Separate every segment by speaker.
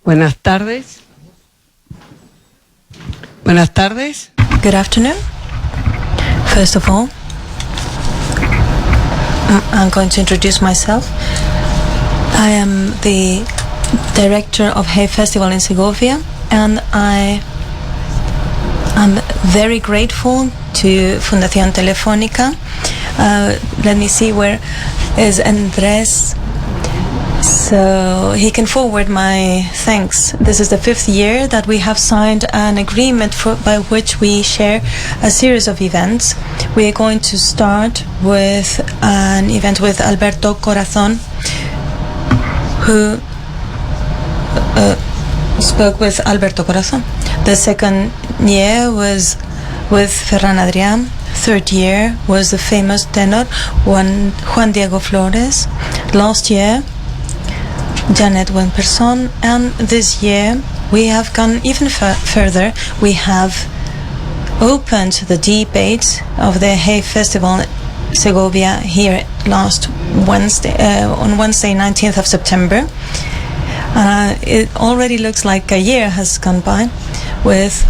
Speaker 1: Buenas tardes. Buenas tardes.
Speaker 2: Good afternoon. First of all, I'm going to introduce myself. I am the director of Hay Festival in Segovia, and I am very grateful to Fundación Telefónica. Let me see, where is Andrés? So he can forward my thanks. This is the 5th year that we have signed an agreement by which we share a series of events. We are going to start with an event with Alberto Corazon, who spoke with Alberto Corazon. The 2nd year was with Ferran Adrià. 3rd year was the famous tenor Juan Diego Flores. Last year, Janet Wimperson, and this year we have gone even further. We have opened the debate of the Hay Festival Segovia here last Wednesday, on Wednesday 19th of September. It already looks like a year has gone by with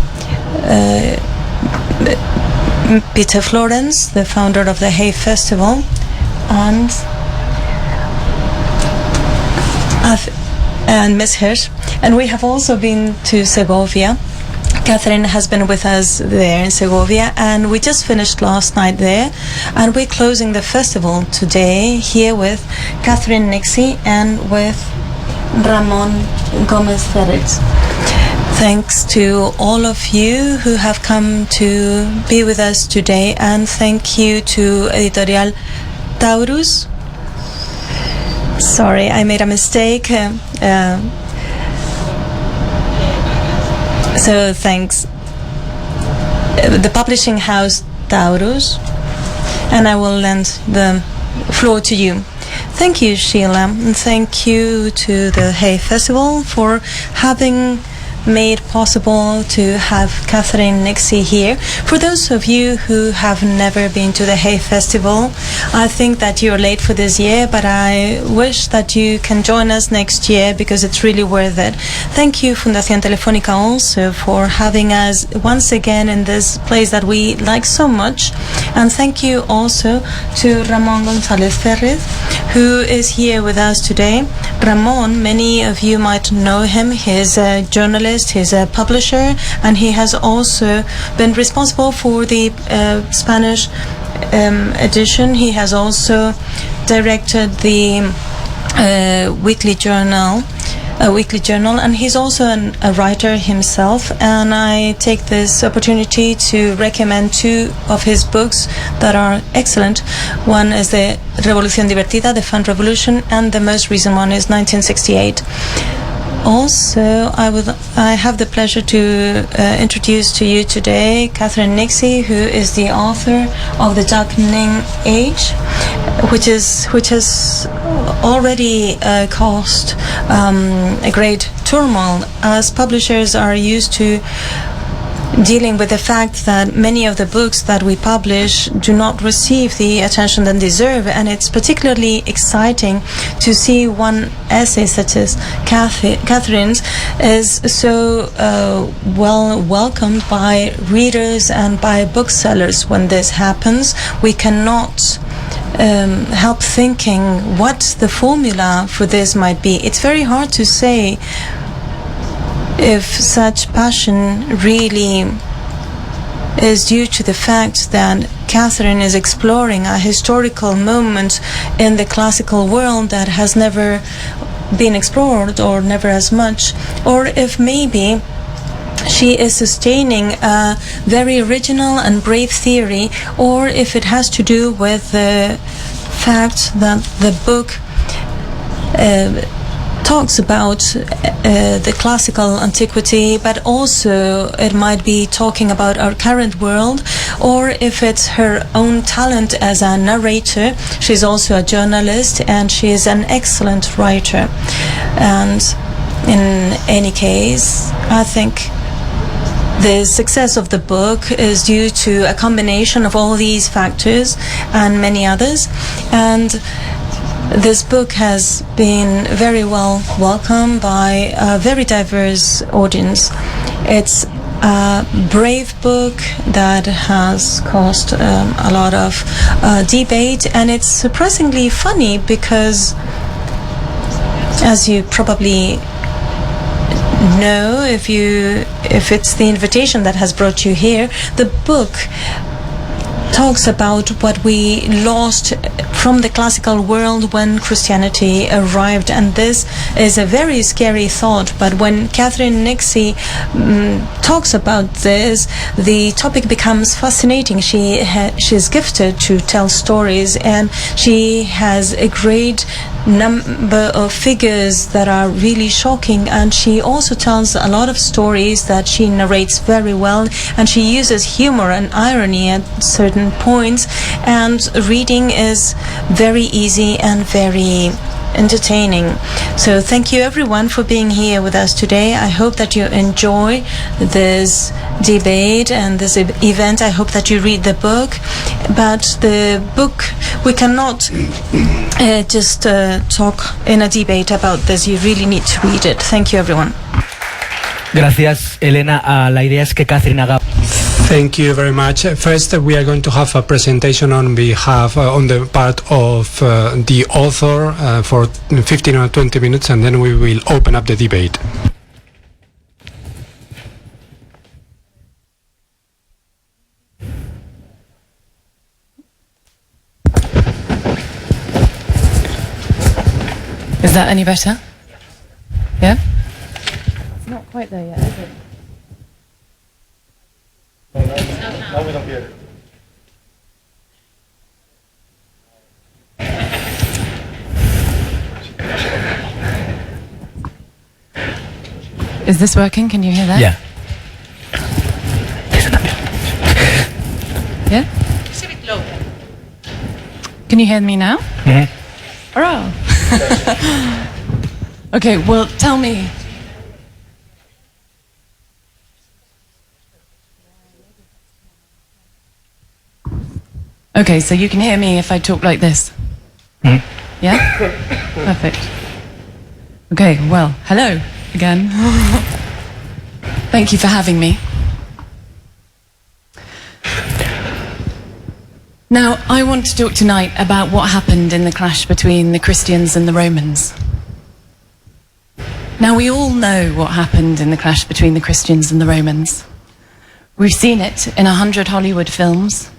Speaker 2: Peter Florence, the founder of the Hay Festival, and Miss Hirsch. And we have also been to Segovia. Catherine has been with us there in Segovia, and we just finished last night there. And we're closing the festival today here with Catherine Nixey and with Ramón González-Férriz. Thanks to all of you who have come to be with us today, and thank you to editorial Taurus. Sorry, I made a mistake. So thanks. The publishing house Taurus, and I will lend the floor to you. Thank you, Sheila, and thank you to the Hay Festival for having made possible to have Catherine Nixey here. For those of you who have never been to the Hay Festival, I think that you're late for this year, but I wish that you can join us next year because it's really worth it. Thank you, Fundación Telefónica, also for having us once again in this place that we like so much. And thank you also to Ramón González-Férriz, who is here with us today. Ramón, many of you might know him. He's a journalist, he's a publisher, and he has also been responsible for the Spanish edition. He has also directed the weekly journal, and he's also a writer himself. And I take this opportunity to recommend 2 of his books that are excellent. One is the Revolución Divertida, the Fun Revolution, and the most recent one is 1968. Also, I have the pleasure to introduce to you today Catherine Nixey, who is the author of The Darkening Age, which has already caused a great turmoil, as publishers are used to dealing with the fact that many of the books that we publish do not receive the attention they deserve. And it's particularly exciting to see one essay such as Catherine's is so well welcomed by readers and by booksellers. When this happens, we cannot help thinking what the formula for this might be. It's very hard to say if such passion really is due to the fact that Catherine is exploring a historical moment in the classical world that has never been explored, or never as much, or if maybe she is sustaining a very original and brave theory, or if it has to do with the fact that the book talks about the classical antiquity, but also it might be talking about our current world, or if it's her own talent as a narrator. She's also a journalist, and she is an excellent writer. And in any case, I think the success of the book is due to a combination of all these factors and many others. And This book has been very well welcomed by a very diverse audience. It's a brave book that has caused a lot of debate, and it's surprisingly funny because, as you probably know, if it's the invitation that has brought you here, the book talks about what we lost from the classical world when Christianity arrived, and this is a very scary thought. But when Catherine Nixey talks about this, the topic becomes fascinating. She's gifted to tell stories, and she has a great number of figures that are really shocking, and she also tells a lot of stories that she narrates very well, and she uses humor and irony at certain points, and reading is very easy and very entertaining. So thank you everyone for being here with us today. I hope that you enjoy this debate and this event. I hope that you read the book, but the book, we cannot just talk in a debate about this. You really need to read it. Thank you everyone.
Speaker 3: Gracias, Elena. La idea es que Catherine haga.
Speaker 4: Thank you very much. First, we are going to have a presentation on behalf, on the part of the author for 15 or 20 minutes, and then we will open up the debate.
Speaker 5: Is that any better? Yeah? It's not quite there yet, is it?
Speaker 4: No, we don't hear it.
Speaker 5: Is this working? Can you hear that?
Speaker 3: Yeah.
Speaker 5: Yeah? Can you hear me now?
Speaker 3: Mm-hmm.
Speaker 5: Hurrah! Okay, well, tell me. Okay, so you can hear me if I talk like this?
Speaker 3: Mm-hmm.
Speaker 5: Yeah? Perfect. Okay, well, hello again. Thank you for having me. Now, I want to talk tonight about what happened in the clash between the Christians and the Romans. Now, we all know what happened in the clash between the Christians and the Romans. We've seen it in 100 Hollywood films.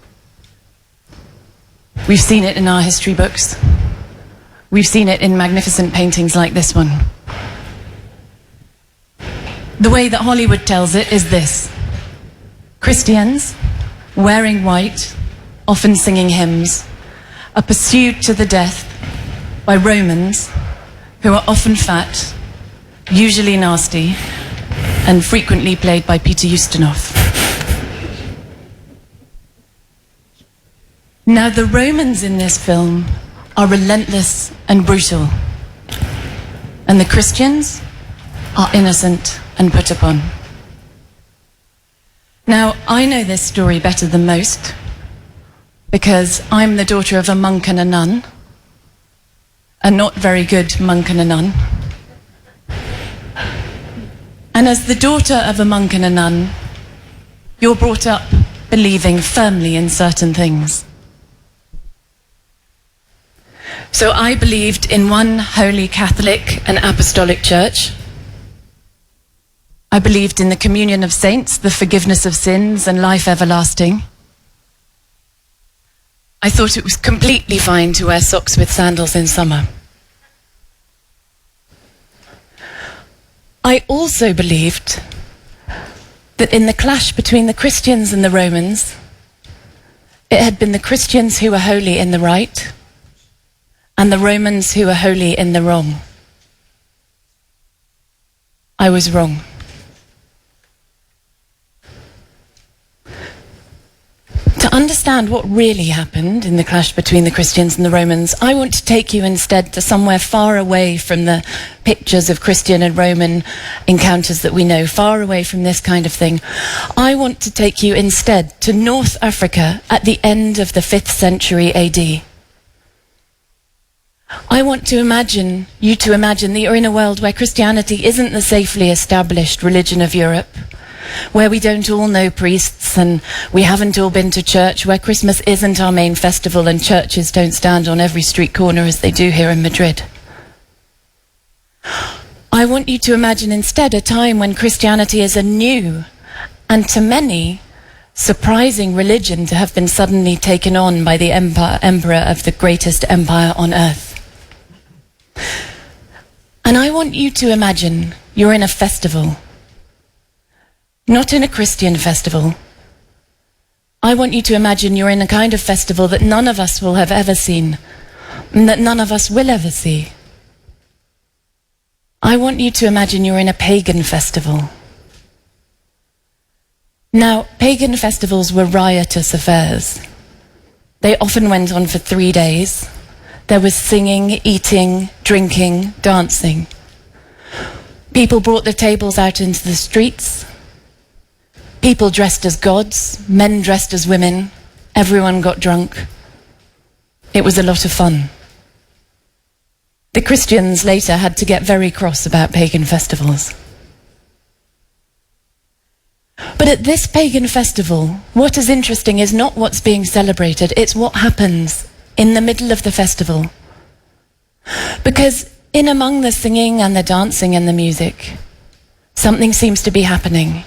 Speaker 5: We've seen it in our history books. We've seen it in magnificent paintings like this one. The way that Hollywood tells it is this: Christians, wearing white, often singing hymns, are pursued to the death by Romans who are often fat, usually nasty, and frequently played by Peter Ustinov. Now, the Romans in this film are relentless and brutal, and the Christians are innocent and put upon. Now, I know this story better than most, because I'm the daughter of a monk and a nun, a not very good monk and a nun. And as the daughter of a monk and a nun, you're brought up believing firmly in certain things. So I believed in one holy Catholic and Apostolic Church. I believed in the communion of saints, the forgiveness of sins, and life everlasting. I thought it was completely fine to wear socks with sandals in summer. I also believed that in the clash between the Christians and the Romans, it had been the Christians who were holy in the right, and the Romans who were holy in the wrong. I was wrong. To understand what really happened in the clash between the Christians and the Romans, I want to take you instead to somewhere far away from the pictures of Christian and Roman encounters that we know, far away from this kind of thing. I want to take you instead to North Africa at the end of the 5th century AD. I want you to imagine that you're in a world where Christianity isn't the safely established religion of Europe, where we don't all know priests and we haven't all been to church, where Christmas isn't our main festival and churches don't stand on every street corner as they do here in Madrid. I want you to imagine instead a time when Christianity is a new and to many surprising religion to have been suddenly taken on by the emperor of the greatest empire on earth. And I want you to imagine you're in a festival, not in a Christian festival. I want you to imagine you're in a kind of festival that none of us will have ever seen, and that none of us will ever see. I want you to imagine you're in a pagan festival. Now, pagan festivals were riotous affairs. They often went on for 3 days. There was singing, eating, drinking, dancing. People brought their tables out into the streets. People dressed as gods, men dressed as women. Everyone got drunk. It was a lot of fun. The Christians later had to get very cross about pagan festivals. But at this pagan festival, what is interesting is not what's being celebrated, it's what happens in the middle of the festival. Because in among the singing and the dancing and the music, something seems to be happening.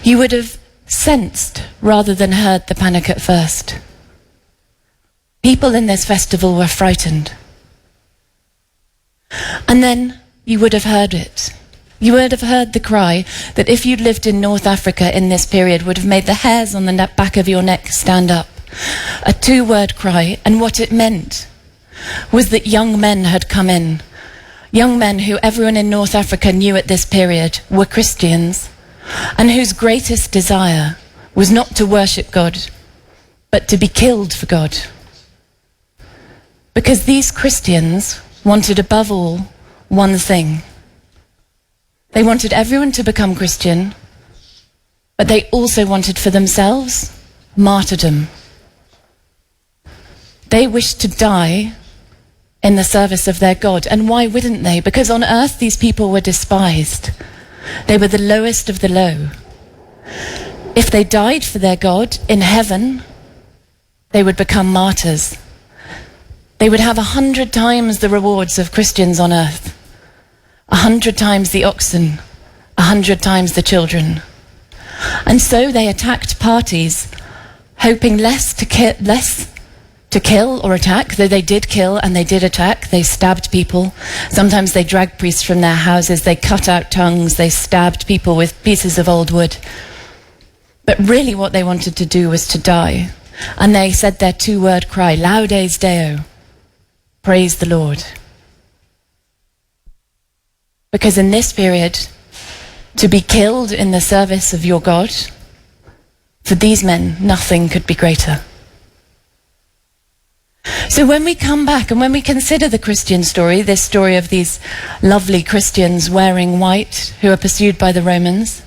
Speaker 5: You would have sensed rather than heard the panic at first. People in this festival were frightened. And then you would have heard it. You would have heard the cry that if you'd lived in North Africa in this period would have made the hairs on the back of your neck stand up. A 2-word cry, and what it meant was that young men had come in. Young men who everyone in North Africa knew at this period were Christians, and whose greatest desire was not to worship God, but to be killed for God. Because these Christians wanted above all one thing. They wanted everyone to become Christian, but they also wanted for themselves martyrdom. They wished to die in the service of their God. And why wouldn't they? Because on earth these people were despised. They were the lowest of the low. If they died for their God in heaven, they would become martyrs. They would have 100 times the rewards of Christians on earth. 100 times the oxen, 100 times the children. And so they attacked parties, hoping less to kill or attack, though they did kill and they did attack. They stabbed people. Sometimes they dragged priests from their houses, they cut out tongues, they stabbed people with pieces of old wood. But really what they wanted to do was to die. And they said their 2-word cry, Laudes Deo, praise the Lord. Because in this period, to be killed in the service of your God, for these men, nothing could be greater. So when we come back and when we consider the Christian story, this story of these lovely Christians wearing white who are pursued by the Romans,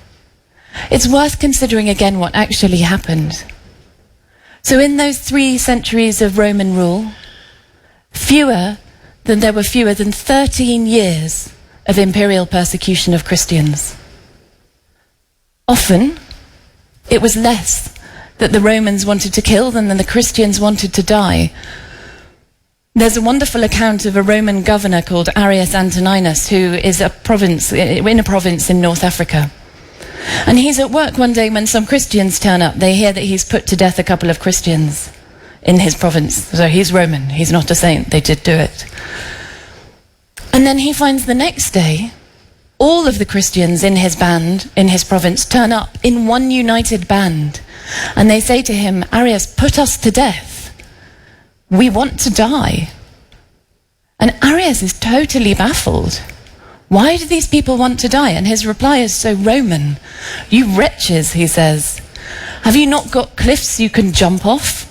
Speaker 5: it's worth considering again what actually happened. So in those 3 centuries of Roman rule, there were fewer than 13 years of imperial persecution of Christians. Often, it was less that the Romans wanted to kill them than the Christians wanted to die. There's a wonderful account of a Roman governor called Arrius Antoninus, who is in a province in North Africa. And he's at work one day when some Christians turn up. They hear that he's put to death a couple of Christians in his province. So he's Roman, he's not a saint, they did do it. And then he finds the next day, all of the Christians in his band, in his province, turn up in one united band. And they say to him, Arrius, put us to death. We want to die. And Arrius is totally baffled. Why do these people want to die? And his reply is so Roman. You wretches, he says. Have you not got cliffs you can jump off?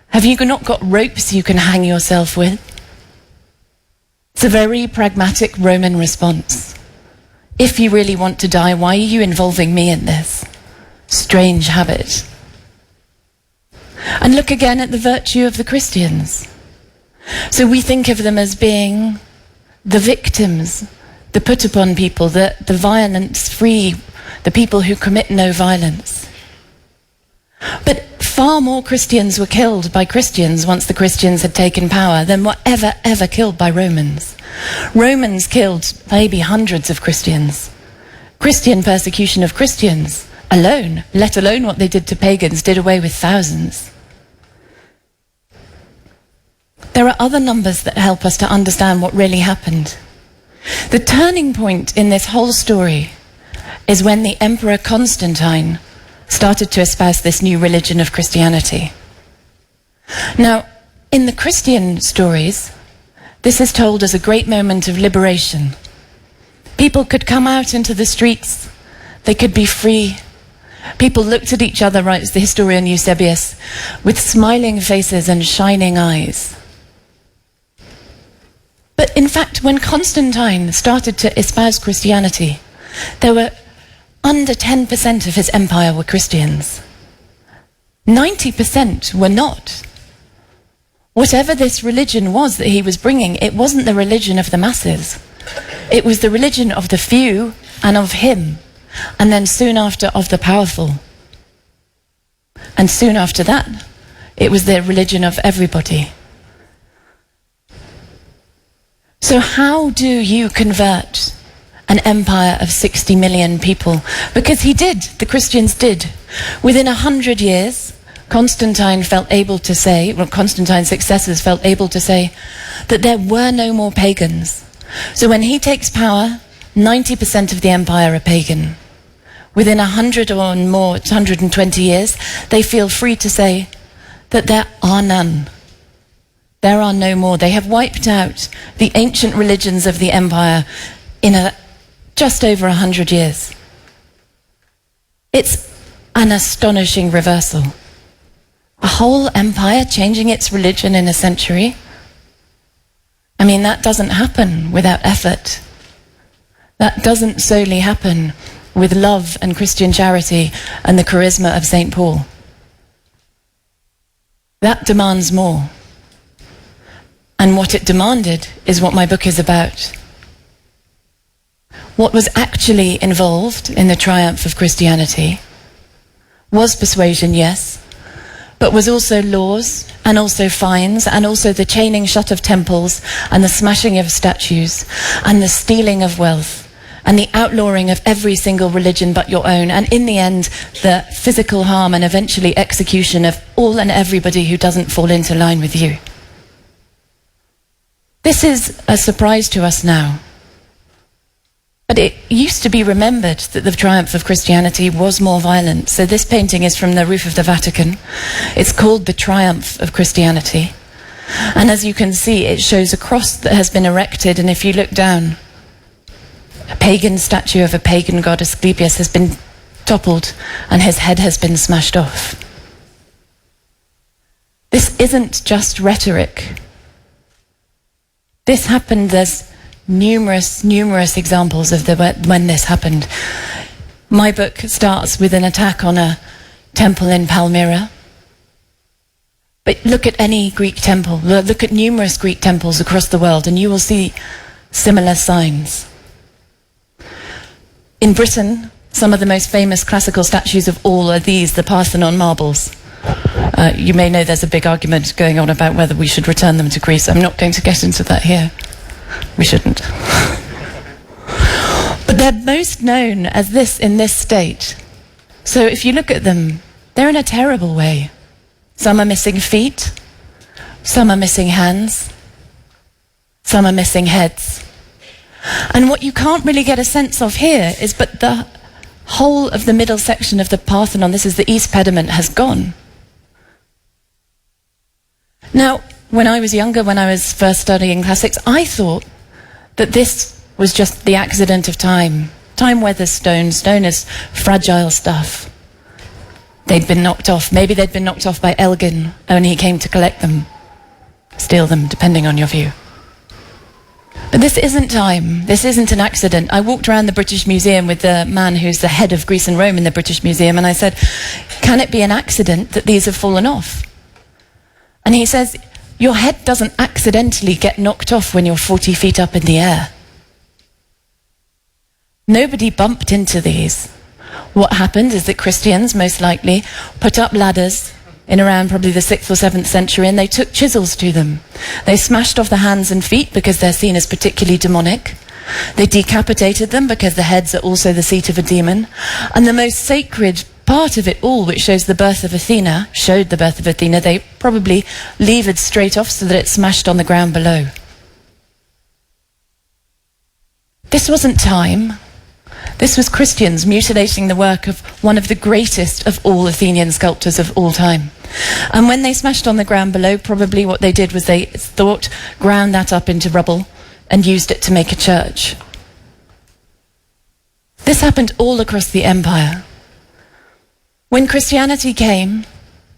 Speaker 5: Have you not got ropes you can hang yourself with? It's a very pragmatic Roman response. If you really want to die, why are you involving me in this? Strange habit. And look again at the virtue of the Christians. So we think of them as being the victims, the put upon people, the violence-free, the people who commit no violence. But far more Christians were killed by Christians once the Christians had taken power than were ever killed by Romans. Romans killed maybe hundreds of Christians. Christian persecution of Christians alone, let alone what they did to pagans, did away with thousands. There are other numbers that help us to understand what really happened. The turning point in this whole story is when the Emperor Constantine started to espouse this new religion of Christianity. Now, in the Christian stories, this is told as a great moment of liberation. People could come out into the streets, they could be free. People looked at each other, writes the historian Eusebius, with smiling faces and shining eyes. But in fact, when Constantine started to espouse Christianity, there were under 10% of his empire were Christians. 90% were not. Whatever this religion was that he was bringing, it wasn't the religion of the masses. It was the religion of the few and of him, and then soon after of the powerful. And soon after that, it was the religion of everybody. So how do you convert an empire of 60 million people? Because he did, the Christians did. Within 100 years, Constantine's successors felt able to say that there were no more pagans. So when he takes power, 90% of the empire are pagan. Within 100 or more, 120 years, they feel free to say that there are none. There are no more. They have wiped out the ancient religions of the empire in just over 100 years. It's an astonishing reversal. A whole empire changing its religion in a century. I mean, that doesn't happen without effort. That doesn't solely happen with love and Christian charity and the charisma of St. Paul. That demands more. And what it demanded is what my book is about. What was actually involved in the triumph of Christianity was persuasion, yes, but was also laws and also fines and also the chaining shut of temples and the smashing of statues and the stealing of wealth and the outlawing of every single religion but your own, and in the end the physical harm and eventually execution of all and everybody who doesn't fall into line with you. This is a surprise to us now. But it used to be remembered that the triumph of Christianity was more violent. So this painting is from the roof of the Vatican. It's called The Triumph of Christianity. And as you can see, it shows a cross that has been erected, and if you look down, a pagan statue of a pagan god, Asclepius, has been toppled and his head has been smashed off. This isn't just rhetoric. This happened. There's numerous examples of when this happened. My book starts with an attack on a temple in Palmyra. But look at any Greek temple, look at numerous Greek temples across the world, and you will see similar signs. In Britain, some of the most famous classical statues of all are these, the Parthenon marbles. You may know there's a big argument going on about whether we should return them to Greece. I'm not going to get into that here. We shouldn't. But they're most known as this in this state. So if you look at them, they're in a terrible way. Some are missing feet, some are missing hands, some are missing heads. And what you can't really get a sense of here is but the whole of the middle section of the Parthenon, this is the east pediment, has gone. Now, when I was younger, when I was first studying classics, I thought that this was just the accident of time. Time weathers stone. Stone is fragile stuff. They'd been knocked off. Maybe they'd been knocked off by Elgin when he came to collect them. Steal them, depending on your view. But this isn't time. This isn't an accident. I walked around the British Museum with the man who's the head of Greece and Rome in the British Museum, and I said, can it be an accident that these have fallen off? And he says, your head doesn't accidentally get knocked off when you're 40 feet up in the air. Nobody bumped into these. What happened is that Christians, most likely, put up ladders in around probably the 6th or 7th century, and they took chisels to them. They smashed off the hands and feet because they're seen as particularly demonic. They decapitated them because the heads are also the seat of a demon. And the most sacred part of it all, which showed the birth of Athena, they probably levered straight off so that it smashed on the ground below. This wasn't time. This was Christians mutilating the work of one of the greatest of all Athenian sculptors of all time. And when they smashed on the ground below, probably what they did was they ground that up into rubble and used it to make a church. This happened all across the empire. When Christianity came,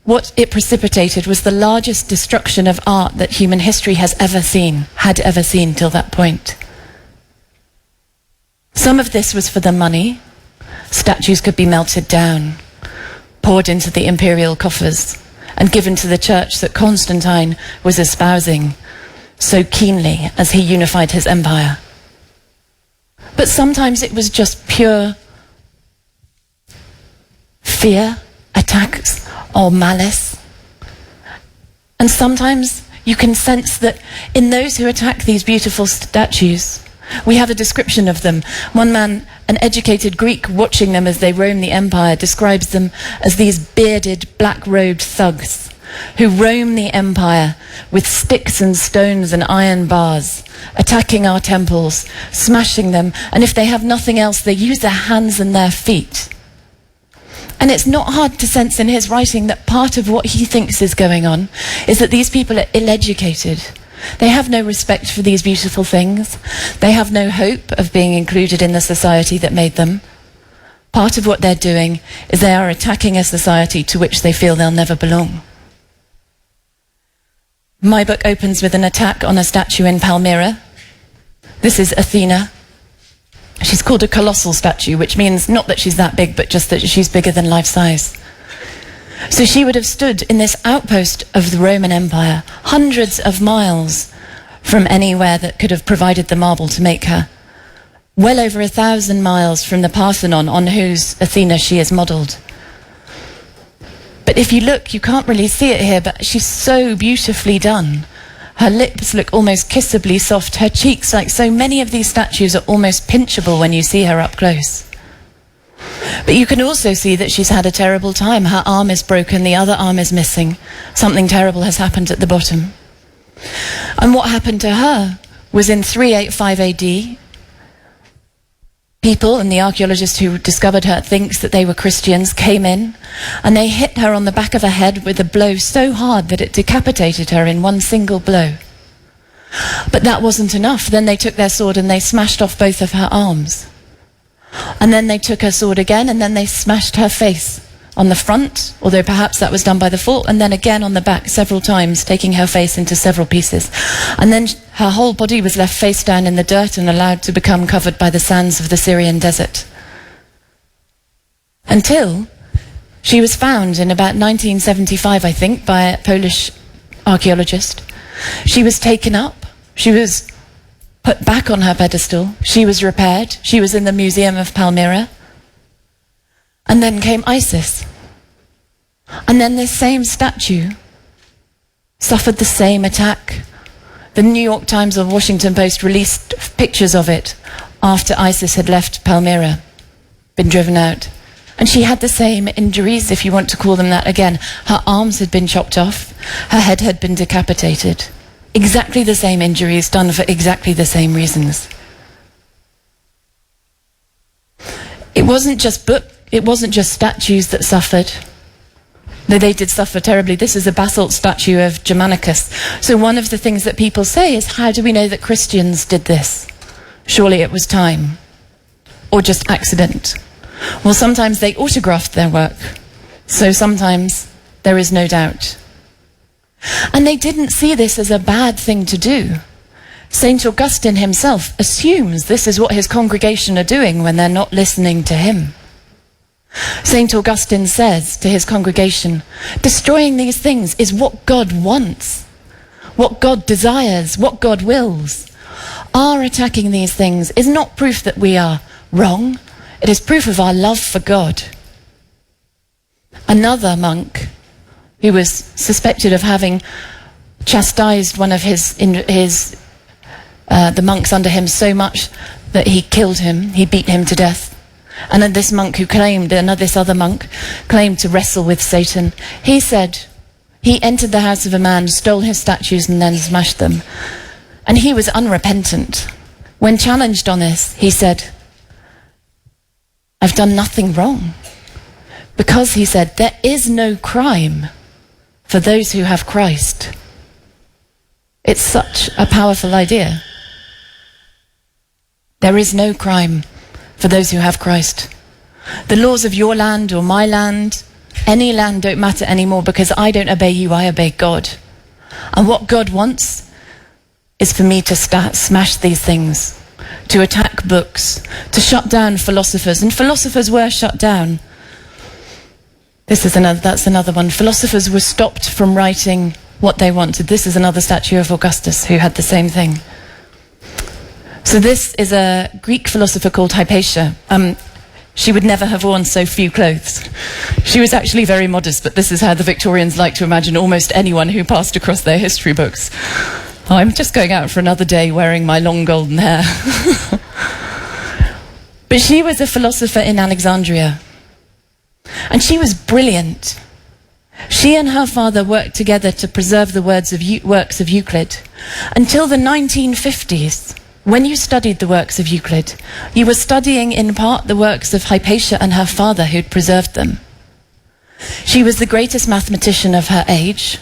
Speaker 5: what it precipitated was the largest destruction of art that human history had ever seen till that point. Some of this was for the money. Statues could be melted down, poured into the imperial coffers, and given to the church that Constantine was espousing so keenly as he unified his empire. But sometimes it was just pure fear, attacks, or malice. And sometimes you can sense that in those who attack these beautiful statues, we have a description of them. One man, an educated Greek, watching them as they roam the empire, describes them as these bearded, black-robed thugs who roam the empire with sticks and stones and iron bars, attacking our temples, smashing them, and if they have nothing else, they use their hands and their feet. And it's not hard to sense in his writing that part of what he thinks is going on is that these people are ill-educated. They have no respect for these beautiful things. They have no hope of being included in the society that made them. Part of what they're doing is they are attacking a society to which they feel they'll never belong. My book opens with an attack on a statue in Palmyra. This is Athena. She's called a colossal statue, which means not that she's that big, but just that she's bigger than life size. So she would have stood in this outpost of the Roman Empire, hundreds of miles from anywhere that could have provided the marble to make her. Well over 1,000 miles from the Parthenon, on whose Athena she is modelled. But if you look, you can't really see it here, but she's so beautifully done. Her lips look almost kissably soft. Her cheeks, like so many of these statues, are almost pinchable when you see her up close. But you can also see that she's had a terrible time. Her arm is broken, the other arm is missing. Something terrible has happened at the bottom. And what happened to her was in 385 AD, people, and the archaeologist who discovered her thinks that they were Christians, came in and they hit her on the back of her head with a blow so hard that it decapitated her in one single blow. But that wasn't enough. Then they took their sword and they smashed off both of her arms. And then they took her sword again and then they smashed her face on the front, although perhaps that was done by the fall, and then again on the back several times, taking her face into several pieces. And then her whole body was left face down in the dirt and allowed to become covered by the sands of the Syrian desert. Until she was found in about 1975, I think, by a Polish archaeologist. She was taken up, she was put back on her pedestal, she was repaired, she was in the Museum of Palmyra. And then came ISIS. And then this same statue suffered the same attack. The New York Times or Washington Post released pictures of it after ISIS had left Palmyra, been driven out. And she had the same injuries, if you want to call them that again. Her arms had been chopped off, her head had been decapitated. Exactly the same injuries done for exactly the same reasons. It wasn't just statues that suffered. Though they did suffer terribly. This is a basalt statue of Germanicus. So one of the things that people say is, how do we know that Christians did this? Surely it was time. Or just accident. Well, sometimes they autographed their work. So sometimes there is no doubt. And they didn't see this as a bad thing to do. St. Augustine himself assumes this is what his congregation are doing when they're not listening to him. St. Augustine says to his congregation, destroying these things is what God wants. what God desires, what God wills. Our attacking these things is not proof that we are wrong. It is proof of our love for God. Another monk who was suspected of having chastised one of the monks under him so much that he killed him, he beat him to death. And then this other monk claimed to wrestle with Satan. He said he entered the house of a man, stole his statues and then smashed them. And he was unrepentant. When challenged on this, he said, I've done nothing wrong. Because, he said, there is no crime for those who have Christ. It's such a powerful idea. There is no crime for those who have Christ. The laws of your land or my land, any land, don't matter anymore, because I don't obey you, I obey God. And what God wants is for me to smash these things, to attack books, to shut down philosophers. And philosophers were shut down. That's another one. Philosophers were stopped from writing what they wanted. This is another statue of Augustus who had the same thing. So this is a Greek philosopher called Hypatia. She would never have worn so few clothes. She was actually very modest, but this is how the Victorians like to imagine almost anyone who passed across their history books. Oh, I'm just going out for another day wearing my long golden hair. But she was a philosopher in Alexandria. And she was brilliant. She and her father worked together to preserve the works of Euclid until the 1950s. When you studied the works of Euclid, you were studying in part the works of Hypatia and her father who'd preserved them. She was the greatest mathematician of her age.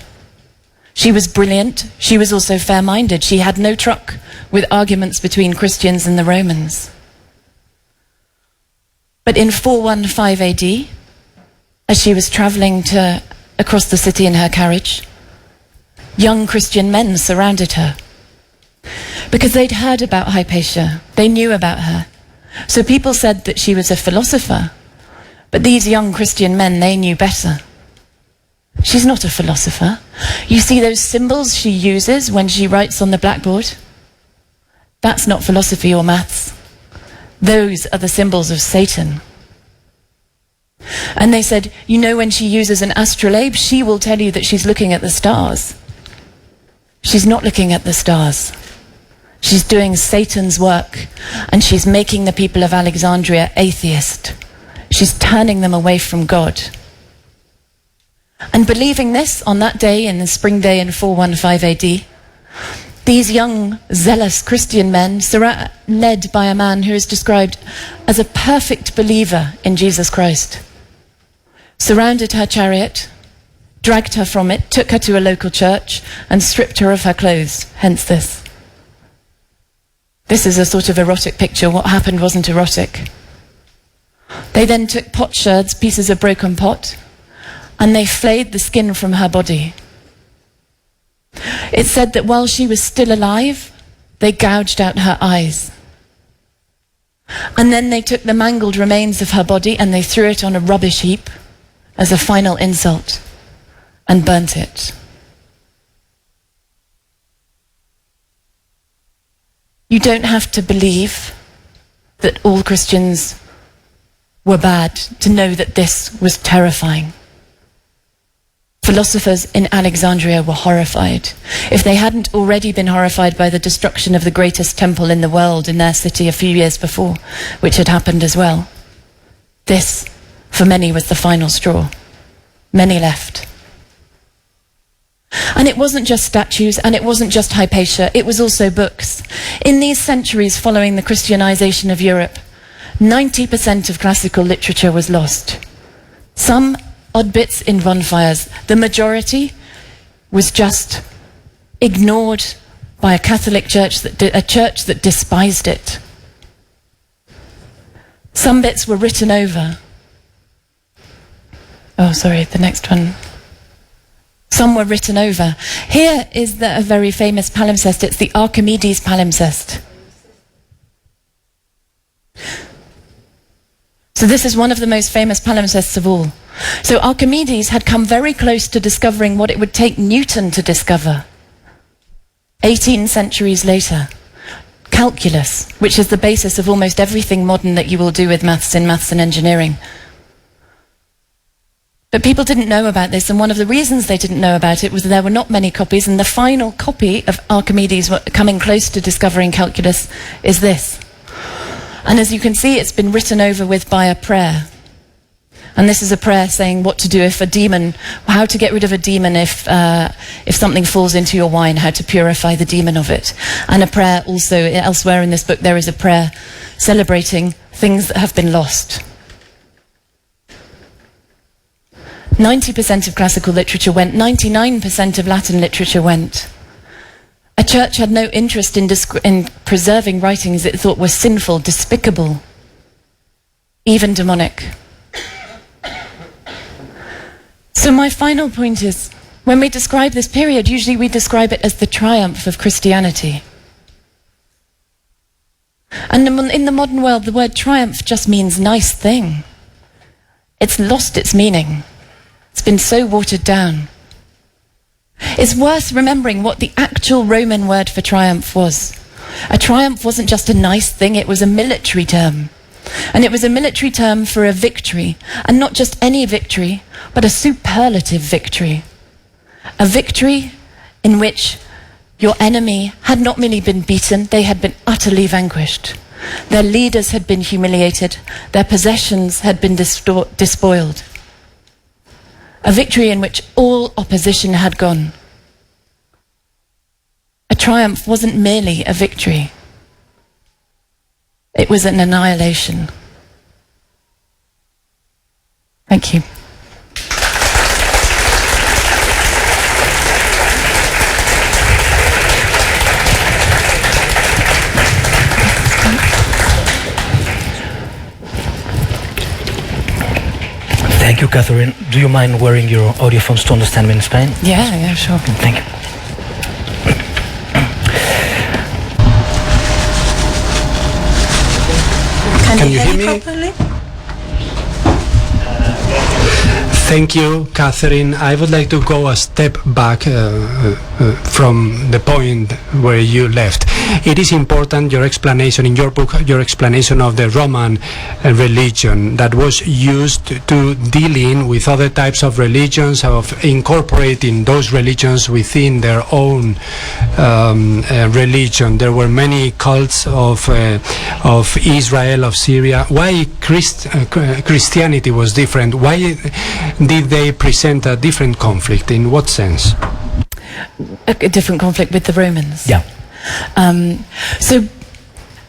Speaker 5: She was brilliant. She was also fair-minded. She had no truck with arguments between Christians and the Romans. But in 415 AD, as she was traveling across the city in her carriage, young Christian men surrounded her. Because they'd heard about Hypatia, they knew about her. So people said that she was a philosopher, but these young Christian men, they knew better. She's not a philosopher. You see those symbols she uses when she writes on the blackboard? That's not philosophy or maths. Those are the symbols of Satan. And they said, you know, when she uses an astrolabe, she will tell you that she's looking at the stars. She's not looking at the stars. She's doing Satan's work, and she's making the people of Alexandria atheist. She's turning them away from God. And believing this on that day, in the spring day in 415 AD, these young, zealous Christian men, led by a man who is described as a perfect believer in Jesus Christ, surrounded her chariot, dragged her from it, took her to a local church, and stripped her of her clothes, hence this. This is a sort of erotic picture. What happened wasn't erotic. They then took potsherds, pieces of broken pot, and they flayed the skin from her body. It said that while she was still alive, they gouged out her eyes. And then they took the mangled remains of her body and they threw it on a rubbish heap as a final insult and burnt it. You don't have to believe that all Christians were bad to know that this was terrifying. Philosophers in Alexandria were horrified. If they hadn't already been horrified by the destruction of the greatest temple in the world in their city a few years before, which had happened as well, this, for many, was the final straw. Many left. And it wasn't just statues, and it wasn't just Hypatia, it was also books. In these centuries following the Christianization of Europe, 90% of classical literature was lost. Some odd bits in bonfires. The majority was just ignored by a Catholic church, a church that despised it. Some bits were written over. Oh, sorry, the next one. Some were written over. Here is a very famous palimpsest. It's the Archimedes palimpsest. So this is one of the most famous palimpsests of all. So Archimedes had come very close to discovering what it would take Newton to discover. 18 centuries later, calculus, which is the basis of almost everything modern that you will do with maths in maths and engineering. But people didn't know about this, and one of the reasons they didn't know about it was there were not many copies, and the final copy of Archimedes coming close to discovering calculus is this. And as you can see, it's been written over with by a prayer. And this is a prayer saying what to do if a demon, how to get rid of a demon if something falls into your wine, how to purify the demon of it. And a prayer also, elsewhere in this book, there is a prayer celebrating things that have been lost. 90% of classical literature went, 99% of Latin literature went. A church had no interest in preserving writings it thought were sinful, despicable, even demonic. So my final point is, when we describe this period, usually we describe it as the triumph of Christianity. And in the modern world, the word triumph just means nice thing. It's lost its meaning. It's been so watered down. It's worth remembering what the actual Roman word for triumph was. A triumph wasn't just a nice thing, it was a military term. And it was a military term for a victory, and not just any victory, but a superlative victory. A victory in which your enemy had not merely been beaten, they had been utterly vanquished. Their leaders had been humiliated, their possessions had been despoiled. A victory in which all opposition had gone. A triumph wasn't merely a victory. It was an annihilation. Thank you.
Speaker 3: Thank you, Catherine. Do you mind wearing your audiophones to understand me in Spain?
Speaker 5: Yeah, sure.
Speaker 3: Thank you.
Speaker 4: Can you hear me?
Speaker 2: Properly?
Speaker 4: Thank you, Catherine. I would like to go a step back from the point where you left. It is important, your explanation in your book, your explanation of the Roman religion that was used to dealing with other types of religions, of incorporating those religions within their own religion. There were many cults of Israel, of Syria. Why Christianity was different? Why did they present a different conflict? In what sense?
Speaker 5: A different conflict with the Romans.
Speaker 3: Yeah.
Speaker 5: So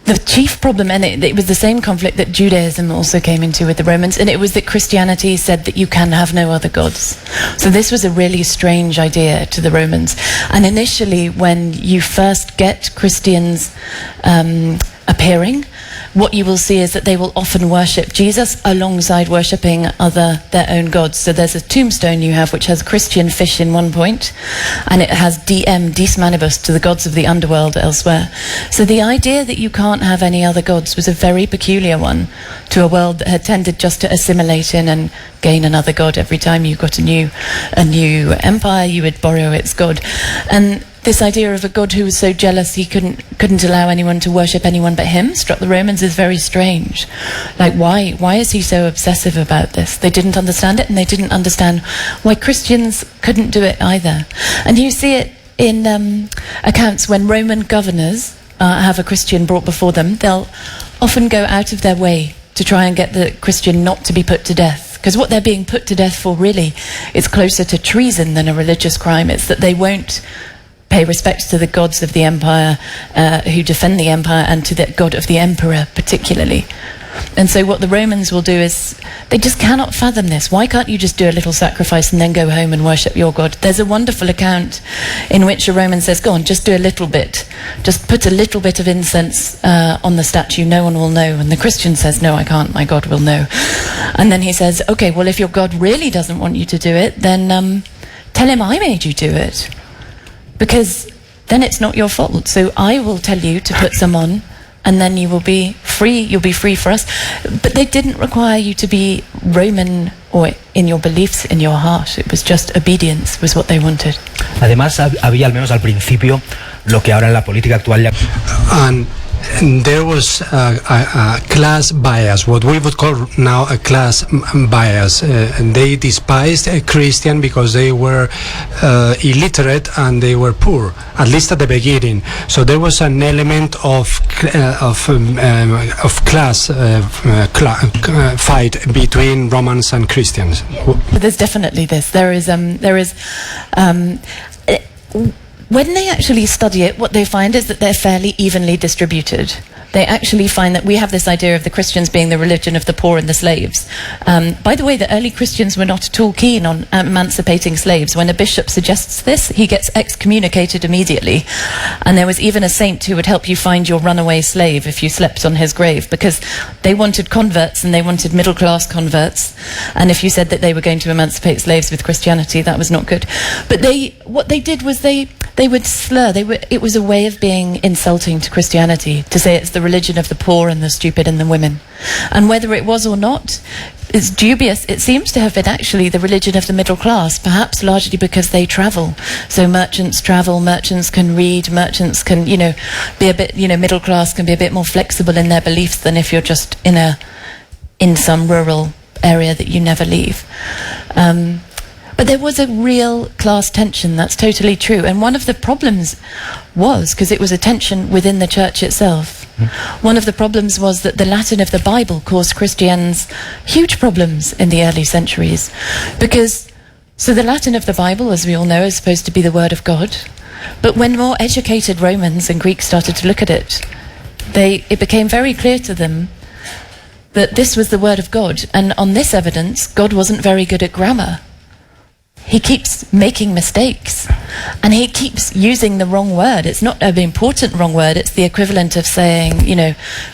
Speaker 5: the chief problem, and it was the same conflict that Judaism also came into with the Romans, and it was that Christianity said that you can have no other gods. So this was a really strange idea to the Romans. And initially, when you first get Christians appearing, what you will see is that they will often worship Jesus alongside worshipping their own gods. So there's a tombstone you have which has Christian fish in one point, and it has DM, dis manibus, to the gods of the underworld elsewhere. So the idea that you can't have any other gods was a very peculiar one to a world that had tended just to assimilate in and gain another god. Every time you got a new empire, you would borrow its god. And this idea of a god who was so jealous he couldn't allow anyone to worship anyone but him struck the Romans as very strange. Like, why is he so obsessive about this? They didn't understand it, and they didn't understand why Christians couldn't do it either. And you see it in accounts when Roman governors have a Christian brought before them. They'll often go out of their way to try and get the Christian not to be put to death. Because what they're being put to death for really is closer to treason than a religious crime. It's that they won't pay respect to the gods of the empire who defend the empire, and to the god of the emperor particularly. And so what the Romans will do is, they just cannot fathom this. Why can't you just do a little sacrifice and then go home and worship your god? There's a wonderful account in which a Roman says, go on, just do a little bit. Just put a little bit of incense on the statue, no one will know. And the Christian says, no, I can't, my God will know. And then he says, okay, well, if your God really doesn't want you to do it, then tell him I made you do it. Because then it's not your fault. So I will tell you to put some on, and then you will be free, you'll be free for us. But they didn't require you to be Roman or in your beliefs, in your heart. It was just obedience was what they wanted.
Speaker 3: Además, había, al menos al principio, lo que ahora en la política actual
Speaker 4: And there was a class bias, what we would call now a class bias. They despised a Christian because they were illiterate and they were poor, at least at the beginning. So there was an element of class fight between Romans and Christians.
Speaker 5: But there's definitely this. There is when they actually study it, what they find is that they're fairly evenly distributed. They actually find that we have this idea of the Christians being the religion of the poor and the slaves. By the way, the early Christians were not at all keen on emancipating slaves. When a bishop suggests this, he gets excommunicated immediately. And there was even a saint who would help you find your runaway slave if you slept on his grave, because they wanted converts and they wanted middle-class converts. And if you said that they were going to emancipate slaves with Christianity, that was not good. But what they did was they would slur. It was a way of being insulting to Christianity, to say it's the religion of the poor and the stupid and the women. And whether it was or not is dubious. It seems to have been actually the religion of the middle class, perhaps largely because they travel. So merchants travel, merchants can read, merchants can, be a bit, middle class can be a bit more flexible in their beliefs than if you're just in some rural area that you never leave. But there was a real class tension, that's totally true. And one of the problems was, because it was a tension within the church itself, one of the problems was that the Latin of the Bible caused Christians huge problems in the early centuries. So the Latin of the Bible, as we all know, is supposed to be the word of God. But when more educated Romans and Greeks started to look at it, it became very clear to them that this was the word of God. And on this evidence, God wasn't very good at grammar. He keeps making mistakes and he keeps using the wrong word. It's not an important wrong word. It's the equivalent of saying,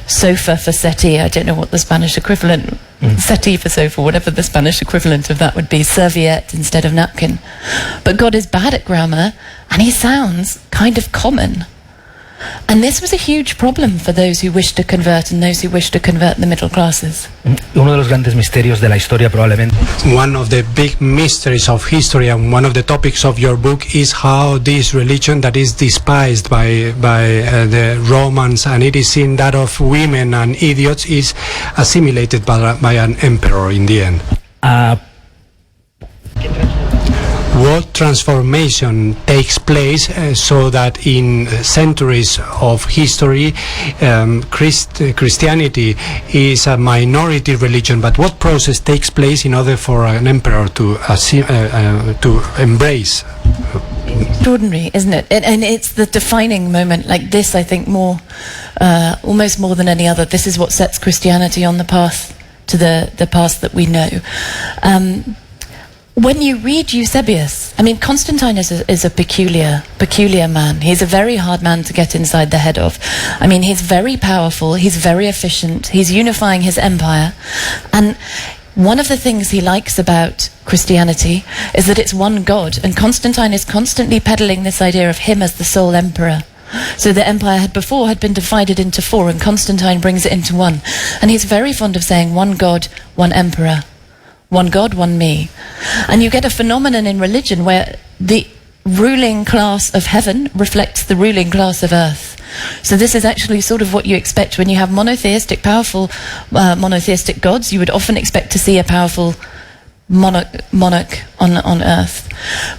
Speaker 5: sofa for settee. I don't know what the Spanish equivalent, settee for sofa, whatever the Spanish equivalent of that would be, serviette instead of napkin. But God is bad at grammar and he sounds kind of common. And this was a huge problem for those who wished to convert and those who wished to convert the middle classes.
Speaker 3: Uno de los grandes misterios de la historia probablemente.
Speaker 4: One of the big mysteries of history and one of the topics of your book is how this religion that is despised by the Romans and it is seen that of women and idiots is assimilated by an emperor in the end. What transformation takes place so that in centuries of history Christianity is a minority religion, but what process takes place in order for an emperor to embrace?
Speaker 5: Extraordinary, isn't it? And it's the defining moment like this, I think, almost more than any other. This is what sets Christianity on the path to the path that we know. When you read Eusebius, Constantine is a peculiar man. He's a very hard man to get inside the head of. He's very powerful, he's very efficient, he's unifying his empire. And one of the things he likes about Christianity is that it's one God. And Constantine is constantly peddling this idea of him as the sole emperor. So the empire had been divided into four, and Constantine brings it into one. And he's very fond of saying one God, one emperor. One God, one me. And you get a phenomenon in religion where the ruling class of heaven reflects the ruling class of earth. So this is actually sort of what you expect when you have powerful monotheistic gods. You would often expect to see a powerful monarch on earth.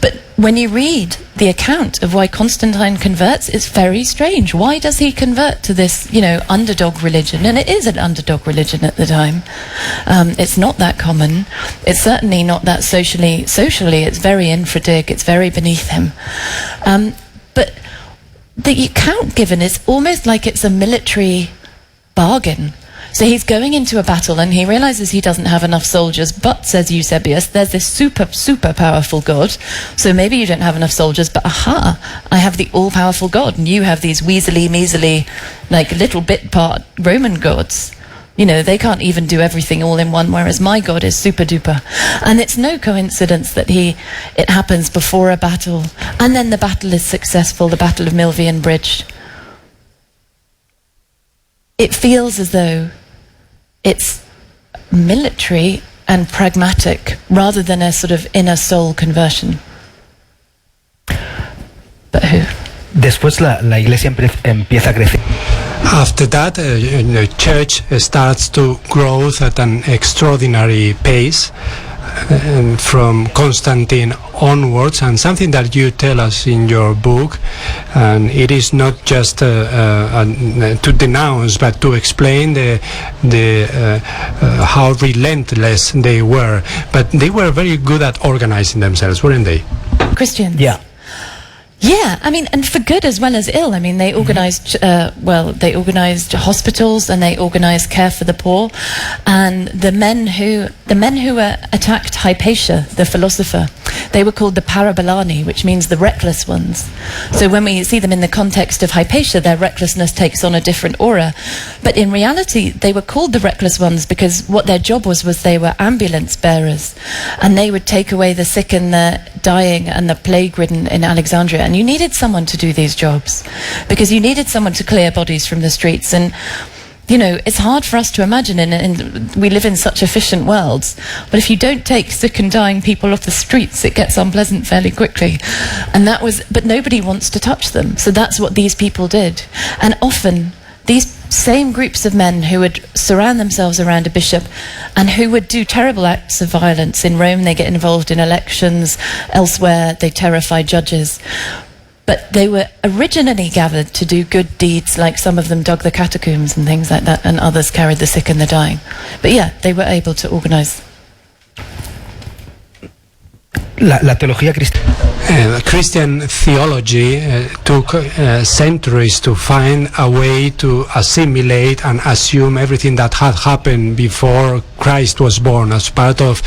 Speaker 5: But when you read the account of why Constantine converts, it's very strange. Why does he convert to this, underdog religion? And it is an underdog religion at the time. It's not that common. It's certainly not that socially it's very infra-dig, it's very beneath him. But the account given is almost like it's a military bargain. So he's going into a battle and he realizes he doesn't have enough soldiers, but, says Eusebius, there's this super powerful God, so maybe you don't have enough soldiers, but I have the all-powerful God, and you have these weaselly, measly, little bit part Roman gods. They can't even do everything all in one, whereas my God is super duper. And it's no coincidence that it happens before a battle, and then the battle is successful, the Battle of Milvian Bridge. It feels as though it's military and pragmatic rather than a sort of inner soul conversion. But who?
Speaker 3: Después la iglesia empieza a crecer.
Speaker 4: After that, the church starts to grow at an extraordinary pace. From Constantine onwards, and something that you tell us in your book, and it is not just to denounce, but to explain how relentless they were. But they were very good at organizing themselves, weren't they?
Speaker 5: Christians.
Speaker 3: Yeah.
Speaker 5: Yeah, I mean, and for good as well as ill. I mean, they organised, they organised hospitals and they organised care for the poor. And the men who attacked Hypatia, the philosopher, they were called the Parabolani, which means the reckless ones. So when we see them in the context of Hypatia, their recklessness takes on a different aura. But in reality, they were called the reckless ones because what their job was they were ambulance bearers. And they would take away the sick and the dying and the plague-ridden in Alexandria. And you needed someone to do these jobs because you needed someone to clear bodies from the streets. And you know, it's hard for us to imagine, and we live in such efficient worlds, but if you don't take sick and dying people off the streets, it gets unpleasant fairly quickly. And but nobody wants to touch them, so that's what these people did. And often these same groups of men who would surround themselves around a bishop and who would do terrible acts of violence. In Rome they get involved in elections, elsewhere they terrify judges. But they were originally gathered to do good deeds, like some of them dug the catacombs and things like that, and others carried the sick and the dying. But yeah, they were able to organize.
Speaker 3: La teología cristiana.
Speaker 4: Christian theology took centuries to find a way to assimilate and assume everything that had happened before Christ was born as part of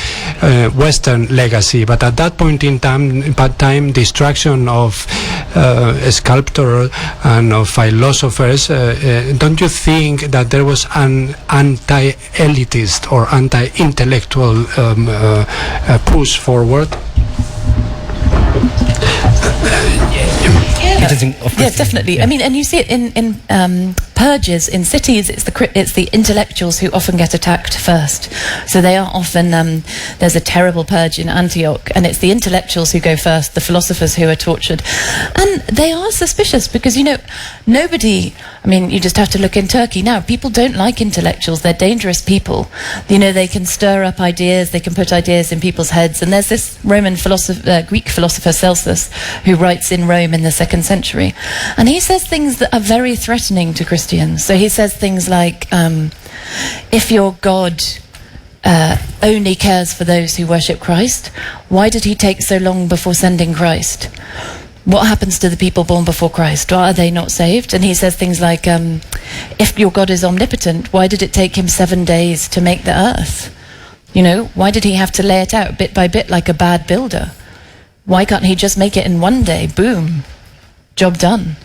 Speaker 4: Western legacy. But at that point in time, destruction of sculptors and of philosophers, don't you think that there was an anti-elitist or anti-intellectual push forward?
Speaker 5: Yeah, definitely. I mean, and you see it in purges in cities. It's the intellectuals who often get attacked first. So they are often there's a terrible purge in Antioch, and it's the intellectuals who go first, the philosophers who are tortured, and they are suspicious because nobody. I mean, you just have to look in Turkey now. People don't like intellectuals. They're dangerous people. They can stir up ideas. They can put ideas in people's heads. And there's this Greek philosopher Celsus who writes in Rome in the 2nd century, and he says things that are very threatening to Christians. So he says things like, if your God only cares for those who worship Christ, why did he take so long before sending Christ? What happens to the people born before Christ? Why are they not saved? And he says things like, if your God is omnipotent, why did it take him 7 days to make the earth? Why did he have to lay it out bit by bit like a bad builder? Why can't he just make it in 1 day? Boom. Job done.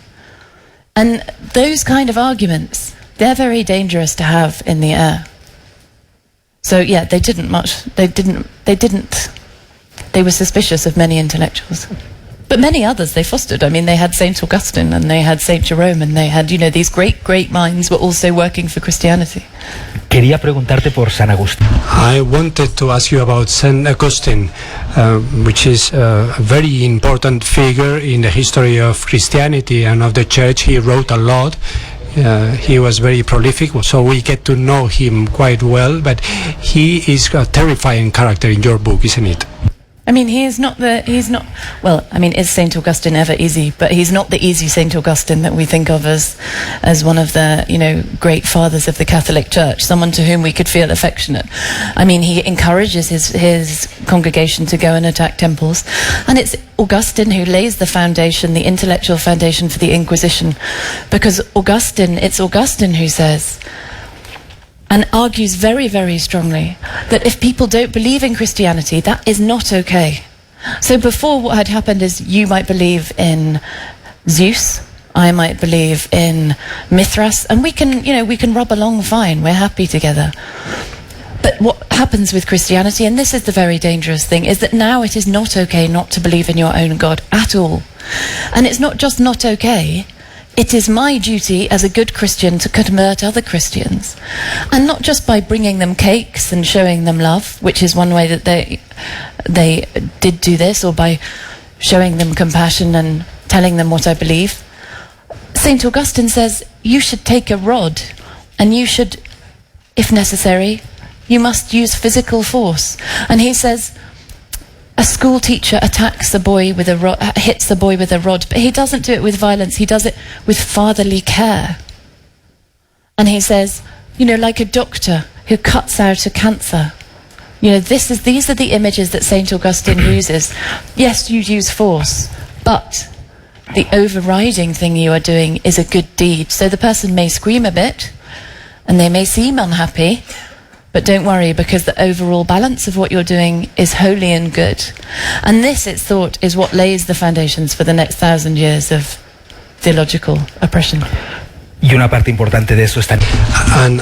Speaker 5: And those kind of arguments, they're very dangerous to have in the air. So yeah, they were suspicious of many intellectuals. But many others they fostered. I mean, they had St. Augustine and they had St. Jerome and they had, these great minds were also working for Christianity.
Speaker 3: Quería preguntarte por San Agustín.
Speaker 4: I wanted to ask you about St. Augustine, which is a very important figure in the history of Christianity and of the Church. He wrote a lot. He was very prolific, so we get to know him quite well, but he is a terrifying character in your book, isn't it?
Speaker 5: I mean, is St. Augustine ever easy? But he's not the easy St. Augustine that we think of as one of the, great fathers of the Catholic Church, someone to whom we could feel affectionate. I mean, he encourages his congregation to go and attack temples. And it's Augustine who lays the foundation, the intellectual foundation for the Inquisition. Because it's Augustine who says, and argues very, very strongly that if people don't believe in Christianity, that is not okay. So before, what had happened is you might believe in Zeus, I might believe in Mithras, and we can rub along fine, we're happy together. But what happens with Christianity, and this is the very dangerous thing, is that now it is not okay not to believe in your own God at all. And it's not just not okay, it is my duty as a good Christian to convert other Christians. And not just by bringing them cakes and showing them love, which is one way that they did do this, or by showing them compassion and telling them what I believe. St. Augustine says you should take a rod and you should, if necessary, you must use physical force. And he says a school teacher attacks the boy with a rod, hits the boy with a rod, but he doesn't do it with violence, he does it with fatherly care. And he says, you know, like a doctor who cuts out a cancer. You know, these are the images that St. Augustine uses. Yes, you use force, but the overriding thing you are doing is a good deed. So the person may scream a bit, and they may seem unhappy, but don't worry, because the overall balance of what you're doing is holy and good. And this, it's thought, is what lays the foundations for the next 1,000 years of theological oppression.
Speaker 3: Y una parte importante de eso está.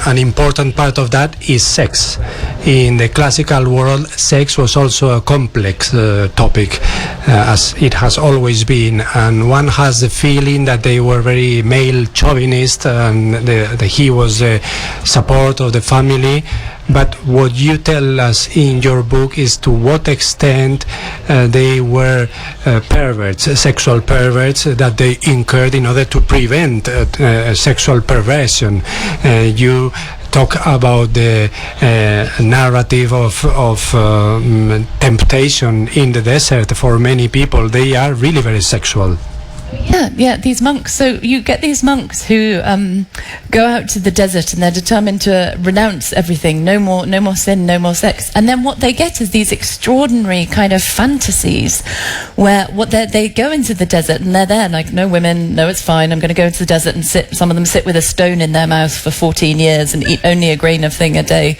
Speaker 4: An important part of that is sex. In the classical world, sex was also a complex topic, as it has always been, and one has the feeling that they were very male chauvinist, and he was the support of the family. But what you tell us in your book is to what extent they were perverts, sexual perverts, that they incurred in order to prevent sexual perversion. You talk about the narrative of temptation in the desert. For many people, they are really very sexual.
Speaker 5: Yeah, these monks. So you get these monks who go out to the desert and they're determined to renounce everything. No more sin, no more sex. And then what they get is these extraordinary kind of fantasies where they go into the desert and they're there like, no women, no, it's fine. I'm going to go into the desert and sit. Some of them sit with a stone in their mouth for 14 years and eat only a grain of thing a day.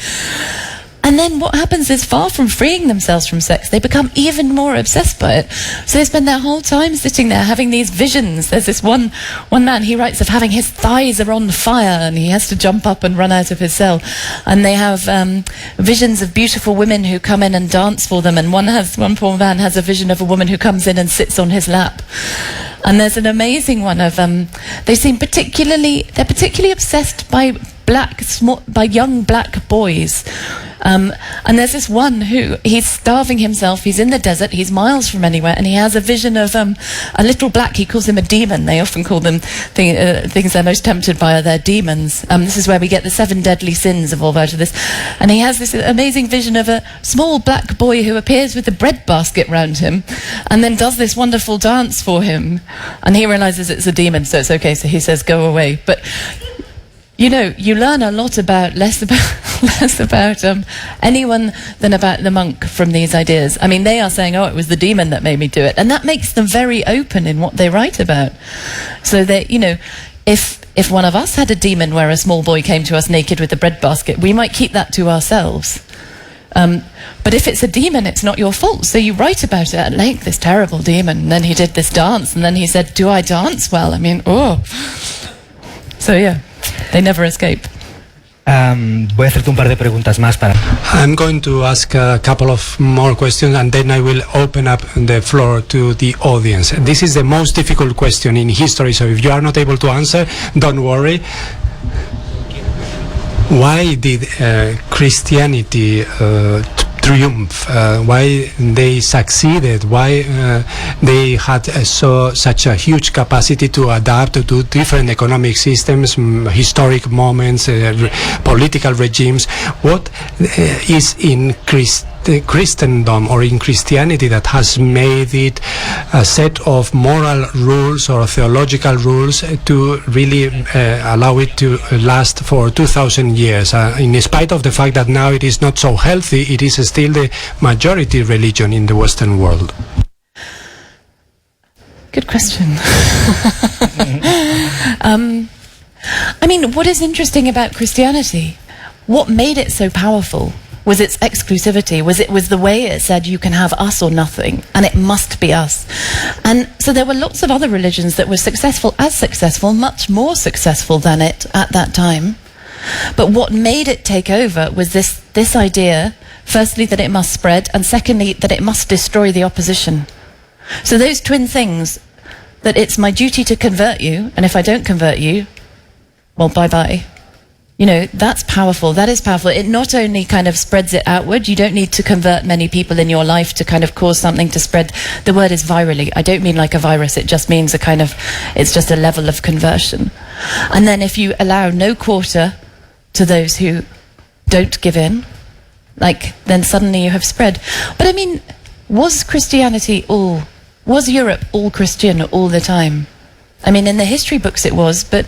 Speaker 5: And then what happens is, far from freeing themselves from sex, they become even more obsessed by it. So they spend their whole time sitting there having these visions. There's this one man, he writes of having his thighs are on fire and he has to jump up and run out of his cell. And they have visions of beautiful women who come in and dance for them. And one poor man has a vision of a woman who comes in and sits on his lap. And there's an amazing one of, they're particularly obsessed by young black boys. And there's this one who, he's starving himself, he's in the desert, he's miles from anywhere, and he has a vision of a little black, he calls him a demon. They often call them things they're most tempted by are their demons. This is where we get the 7 deadly sins evolve out of this. And he has this amazing vision of a small black boy who appears with a bread basket round him and then does this wonderful dance for him. And he realizes it's a demon, so it's okay, so he says, go away. But you know, you learn a lot less about anyone than about the monk from these ideas. I mean, they are saying, oh, it was the demon that made me do it. And that makes them very open in what they write about. So they, you know, if one of us had a demon where a small boy came to us naked with a bread basket, we might keep that to ourselves. But if it's a demon, it's not your fault. So you write about it at length, this terrible demon. And then he did this dance. And then he said, do I dance well? I mean, oh. So yeah. They never escape.
Speaker 3: Voy a hacerte un par de preguntas más para.
Speaker 4: I'm going to ask a couple of more questions and then I will open up the floor to the audience. This is the most difficult question in history, so if you are not able to answer, don't worry. Why did Christianity triumph? Why they succeeded? Why they had such a huge capacity to adapt to different economic systems, historic moments, political regimes? What is in Christendom or in Christianity that has made it a set of moral rules or theological rules to really allow it to last for 2,000 years? In spite of the fact that now it is not so healthy, it is still the majority religion in the Western world.
Speaker 5: Good question. I mean, what is interesting about Christianity? What made it so powerful was its exclusivity, was the way it said you can have us or nothing, and it must be us. And so there were lots of other religions that were successful, much more successful than it at that time. But what made it take over was this idea, firstly, that it must spread, and secondly, that it must destroy the opposition. So those twin things, that it's my duty to convert you, and if I don't convert you, well, bye-bye. You know, that's powerful. That is powerful. It not only kind of spreads it outward, you don't need to convert many people in your life to kind of cause something to spread. The word is virally. I don't mean like a virus. It just means it's just a level of conversion. And then if you allow no quarter to those who don't give in, then suddenly you have spread. But I mean, was Europe all Christian all the time? I mean, in the history books it was, but,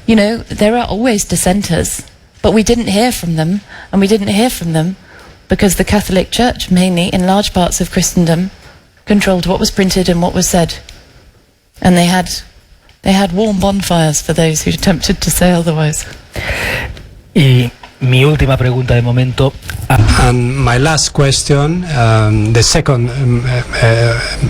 Speaker 5: you know, there are always dissenters. But we didn't hear from them, and we didn't hear from them because the Catholic Church, mainly in large parts of Christendom, controlled what was printed and what was said. And they had warm bonfires for those who attempted to say otherwise.
Speaker 3: Y mi última pregunta de momento.
Speaker 4: And my last question, the second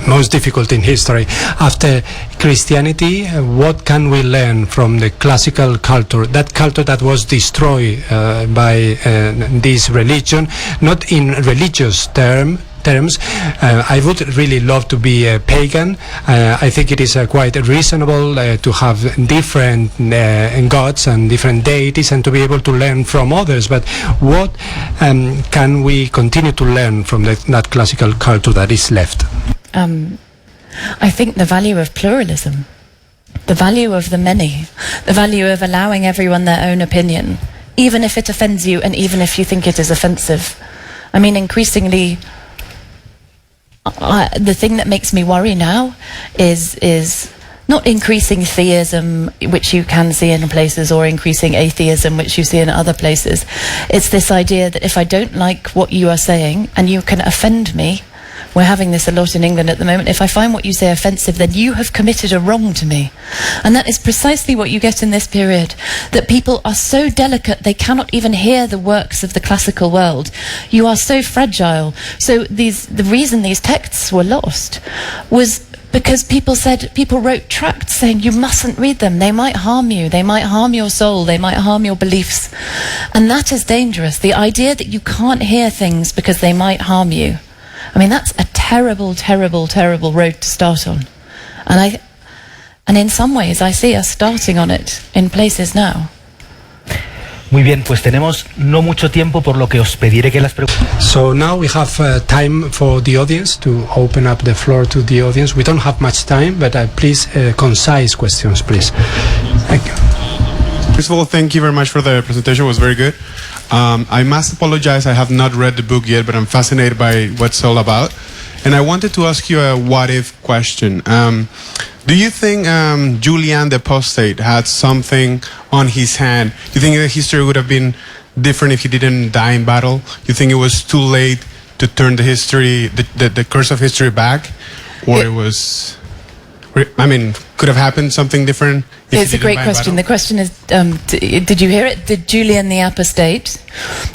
Speaker 4: most difficult in history. After Christianity, what can we learn from the classical culture, that culture that was destroyed by this religion, not in religious terms. I would really love to be a pagan. I think it is quite reasonable to have different gods and different deities and to be able to learn from others. But what can we continue to learn from that classical culture that is left?
Speaker 5: I think the value of pluralism, the value of the many, the value of allowing everyone their own opinion, even if it offends you and even if you think it is offensive. I mean, increasingly, the thing that makes me worry now is not increasing theism, which you can see in places, or increasing atheism, which you see in other places. It's this idea that if I don't like what you are saying and you can offend me, we're having this a lot in England at the moment, if I find what you say offensive, then you have committed a wrong to me. And that is precisely what you get in this period, that people are so delicate they cannot even hear the works of the classical world. You are so fragile. So the reason these texts were lost was because people wrote tracts saying you mustn't read them, they might harm you, they might harm your soul, they might harm your beliefs. And that is dangerous, the idea that you can't hear things because they might harm you. I mean, that's a terrible, terrible, terrible road to start on. And in some ways I see us starting on it in places now.
Speaker 3: Muy bien, pues tenemos no mucho tiempo, por lo que os pediré que las preguntas.
Speaker 4: So now we have time for the audience, to open up the floor to the audience. We don't have much time, but please, concise questions, please. Thank you.
Speaker 6: First of all, thank you very much for the presentation. It was very good. I must apologize, I have not read the book yet, but I'm fascinated by what it's all about. And I wanted to ask you a what-if question. Do you think Julian the Apostate had something on his hand? Do you think the history would have been different if he didn't die in battle? Do you think it was too late to turn the history, the course of history back? Or it was... I mean, could have happened something different?
Speaker 5: It's a great question. The question is, did you hear it? Did Julian the Apostate,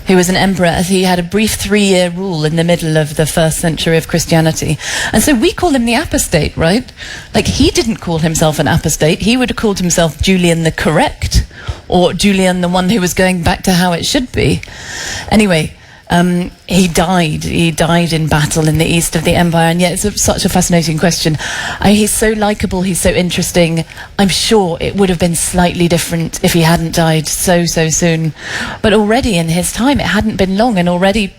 Speaker 5: who was an emperor, he had a brief 3-year rule in the middle of the 1st century of Christianity. And so we call him the Apostate, right? Like, he didn't call himself an apostate. He would have called himself Julian the Correct, or Julian the one who was going back to how it should be. Anyway, he died in battle in the east of the empire, and yet it's such a fascinating question. He's so likable, he's so interesting. I'm sure it would have been slightly different if he hadn't died so soon, but already in his time it hadn't been long, and already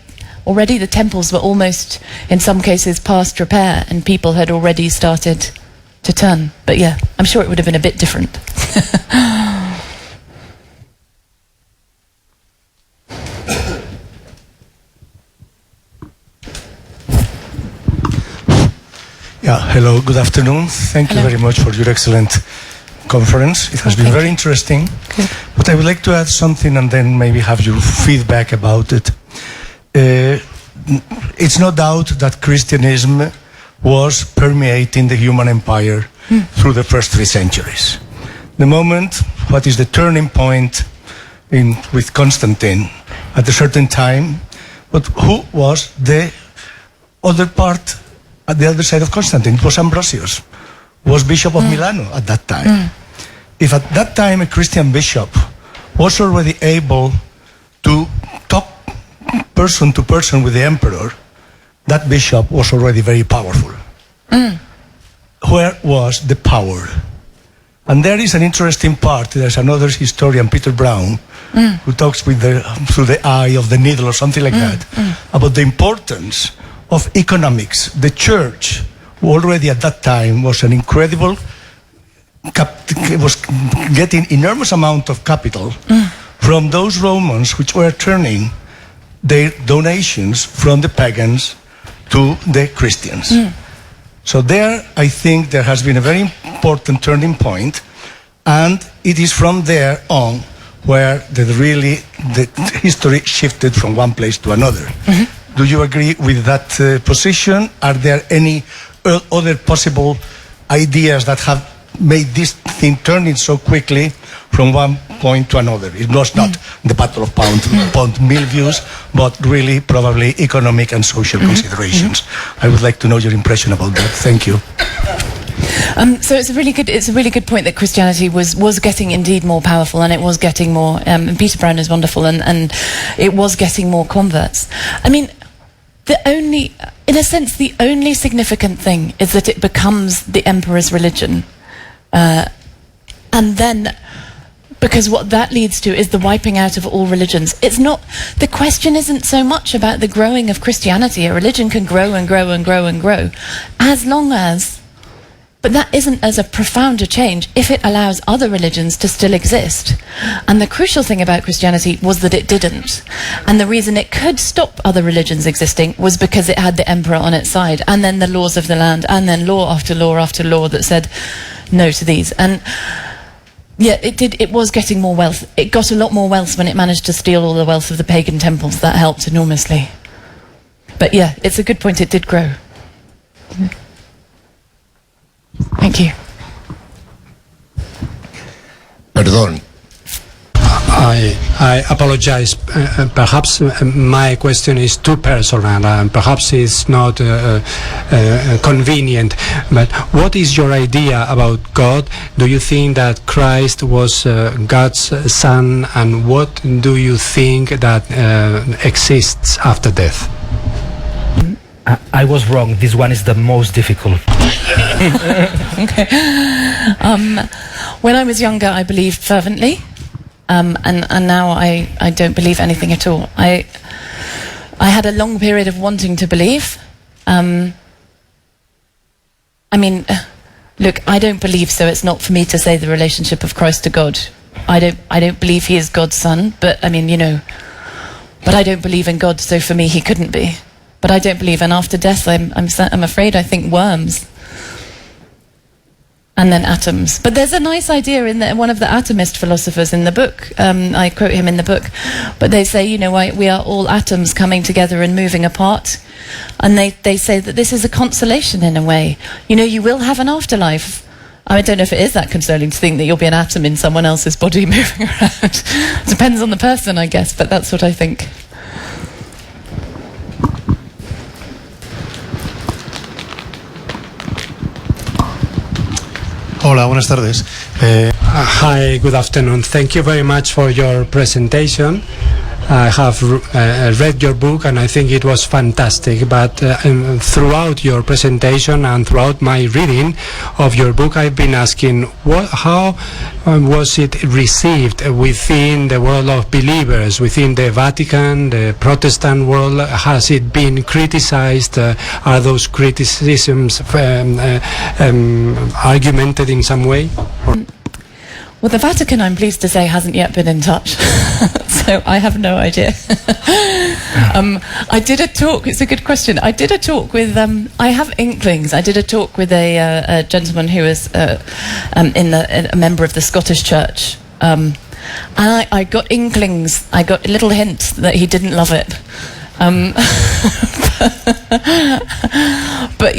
Speaker 5: the temples were almost, in some cases, past repair, and people had already started to turn. But yeah, I'm sure it would have been a bit different.
Speaker 7: Yeah, hello, good afternoon. Thank you very much for your excellent conference. It has been very interesting.
Speaker 5: Good.
Speaker 7: But I would like to add something and then maybe have your feedback about it. It's no doubt that Christianism was permeating the human empire through the first 3 centuries. The moment, what is the turning point with Constantine at a certain time, but who was the other part at the other side of Constantine? It was Ambrosius, was Bishop of Milano at that time. If at that time a Christian bishop was already able to talk person to person with the emperor, that bishop was already very powerful. Where was the power? And there is an interesting part. There's another historian, Peter Brown, who talks with through the eye of the needle or something like that, about the importance of economics. The church, already at that time, was an incredible, was getting enormous amount of capital from those Romans which were turning their donations from the pagans to the Christians. So there, I think there has been a very important turning point, and it is from there on where the history shifted from one place to another. Do you agree with that position? Are there any other possible ideas that have made this thing turning so quickly from one point to another? It was not the battle of pound mill views, but really probably economic and social considerations. I would like to know your impression about that. Thank you.
Speaker 5: So it's a really good point that Christianity was getting indeed more powerful, and it was getting more. Peter Brown is wonderful, and it was getting more converts. I mean, in a sense, the only significant thing is that it becomes the emperor's religion. And then, because what that leads to is the wiping out of all religions. The question isn't so much about the growing of Christianity. A religion can grow and grow and grow and grow, but that isn't as a profound a change if it allows other religions to still exist. And the crucial thing about Christianity was that it didn't. And the reason it could stop other religions existing was because it had the emperor on its side, and then the laws of the land, and then law after law after law that said no to these. And yeah, it was getting more wealth. It got a lot more wealth when it managed to steal all the wealth of the pagan temples. That helped enormously. But yeah, it's a good point, it did grow. Thank you.
Speaker 8: Perdón.
Speaker 4: I apologize. Perhaps my question is too personal, and perhaps it's not convenient. But what is your idea about God? Do you think that Christ was God's son, and what do you think that exists after death?
Speaker 3: I was wrong. This one is the most difficult.
Speaker 5: Okay. When I was younger, I believed fervently. And now I don't believe anything at all. I had a long period of wanting to believe. I mean, look, I don't believe, so it's not for me to say the relationship of Christ to God. I don't believe he is God's son, but I mean, but I don't believe in God, so for me he couldn't be. But I don't believe, and after death, I'm afraid I think worms. And then atoms. But there's a nice idea in one of the atomist philosophers in the book. I quote him in the book. But they say, we are all atoms coming together and moving apart. And they say that this is a consolation in a way. You will have an afterlife. I don't know if it is that consoling to think that you'll be an atom in someone else's body moving around. Depends on the person, I guess, but that's what I think.
Speaker 8: Hola, buenas tardes.
Speaker 4: Hi, good afternoon. Thank you very much for your presentation. I have read your book and I think it was fantastic, but throughout your presentation and throughout my reading of your book, I've been asking how was it received within the world of believers, within the Vatican, the Protestant world? Has it been criticized? Are those criticisms argumented in some way?
Speaker 5: Well, the Vatican, I'm pleased to say, hasn't yet been in touch, so I have no idea. I did a talk, it's a good question, I did a talk with, I have inklings, I did a talk with a gentleman who was a member of the Scottish Church, and I got inklings, I got little hints that he didn't love it. But,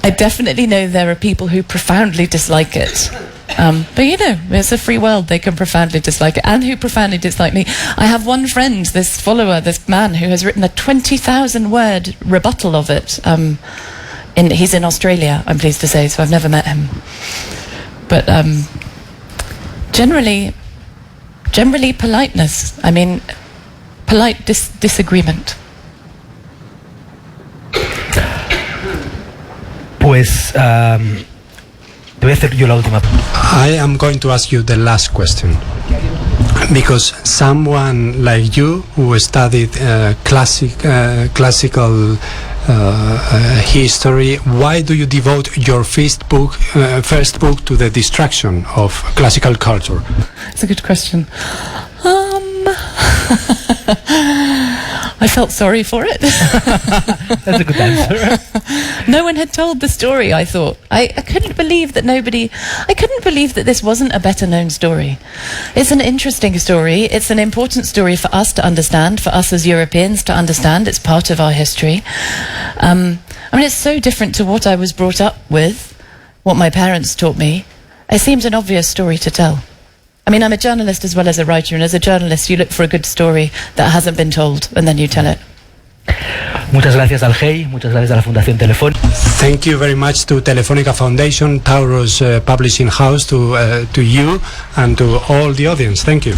Speaker 5: I definitely know there are people who profoundly dislike it. But it's a free world, they can profoundly dislike it, and who profoundly dislike me. I have one friend, this follower, this man, who has written a 20,000-word rebuttal of it. He's in Australia, I'm pleased to say, so I've never met him. But generally politeness. I mean, polite disagreement.
Speaker 3: Pues Te voy a hacer yo la última.
Speaker 4: I am going to ask you the last question. Because someone like you who studied classical history, why do you devote your first book to the destruction of classical culture?
Speaker 5: It's a good question. I felt sorry for it.
Speaker 3: That's a good answer.
Speaker 5: No one had told the story, I thought. I couldn't believe that I couldn't believe that this wasn't a better known story. It's an interesting story. It's an important story for us to understand, for us as Europeans to understand. It's part of our history. I mean, it's so different to what I was brought up with, what my parents taught me. It seems an obvious story to tell. I mean, I'm a journalist as well as a writer, and as a journalist you look for a good story that hasn't been told, and then you tell it.
Speaker 3: Muchas gracias al GEI, muchas gracias a la Fundación Telefónica.
Speaker 4: Thank you very much to Telefónica Foundation, Taurus Publishing House, to you and to all the audience. Thank you.